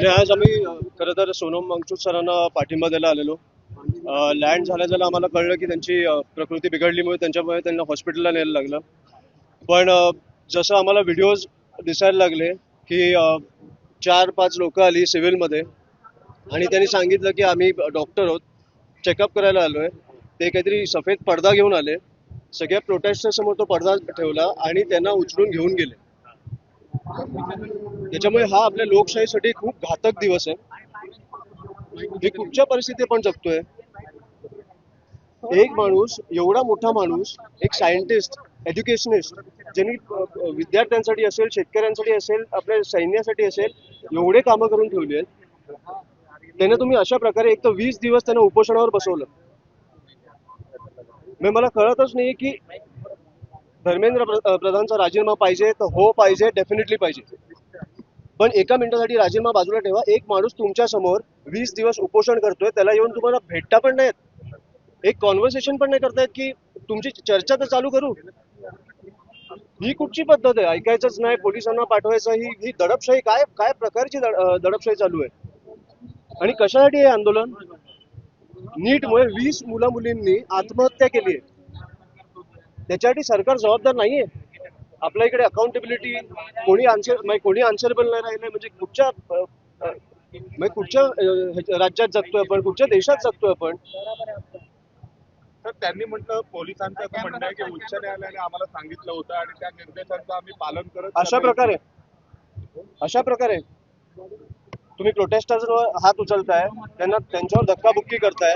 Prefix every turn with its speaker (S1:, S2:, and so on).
S1: आज आम्ही खरं तर सोनम वांगचूक सरांना पाठिंबा द्यायला आलेलो. लँड झाल्या आम्हाला कळलं की त्यांची प्रकृती बिघडलीमुळे त्यांना हॉस्पिटलला न्यायला लागलं. पण जसं आम्हाला व्हिडिओज दिसायला लागले की 4-5 लोक आली सिव्हिलमध्ये आणि त्यांनी सांगितलं की आम्ही डॉक्टर आहोत, चेकअप करायला आलोय. ते काहीतरी सफेद पडदा घेऊन आले, सगळ्या प्रोटेस्टर समोर तो पडदा ठेवला आणि त्यांना उचलून घेऊन गेले. त्याच्यामुळे हा आपल्या लोकशाहीसाठी खूप घातक दिवस आहे. हे कुठच्या परिस्थिती पण जगतोय. एक माणूस, एवढा मोठा माणूस, एक सायंटिस्ट, एज्युकेशनिस्ट, ज्यांनी विद्यार्थ्यांसाठी असेल, शेतकऱ्यांसाठी असेल, आपल्या सैन्यासाठी असेल, एवढे कामं करून ठेवली आहेत, त्यांना तुम्ही अशा प्रकारे एक तर 20 दिवस त्यांना उपोषणावर बसवलं. मला कळतच नाही की धर्मेंद्र प्रधानचा राजीनामा पाहिजे तर हो पाहिजे, डेफिनेटली पाहिजे. पण एका मिनिटासाठी राजीनामा बाजूला ठेवा. एक माणूस तुमच्या समोर 20 दिवस उपोषण करतोय, त्याला येऊन तुम्हाला भेटता पण नाहीत, एक कॉन्व्हर्सेशन पण नाही करतायत की तुमची चर्चा तर चालू करू. ही कुठची पद्धत आहे? ऐकायचंच नाही, पोलिसांना पाठवायचं. ही दडपशाही काय काय प्रकारची दडपशाही चालू आहे? आणि कशासाठी हे आंदोलन? नीटमुळे 20 मुला मुलींनी आत्महत्या केली आहे. त्याच्यासाठी सरकार जबाबदार नाहीये. आपल्या इकडे अकाउंटेबिलिटी कोणी आन्सरेबल नाही राहिले म्हणजे कुठच्या राज्यात जगतोय आपण, कुठच्या देशात जगतोय आपण?
S2: तर त्यांनी म्हटलं, पोलिसांचं असं म्हणणं आहे की उच्च न्यायालयाने आम्हाला सांगितलं होतं आणि त्या निर्देशांचं आम्ही पालन करत
S1: अशा प्रकारे तुम्ही प्रोटेस्टर्सवर हात उचलताय, त्यांच्यावर धक्काबुक्की करताय.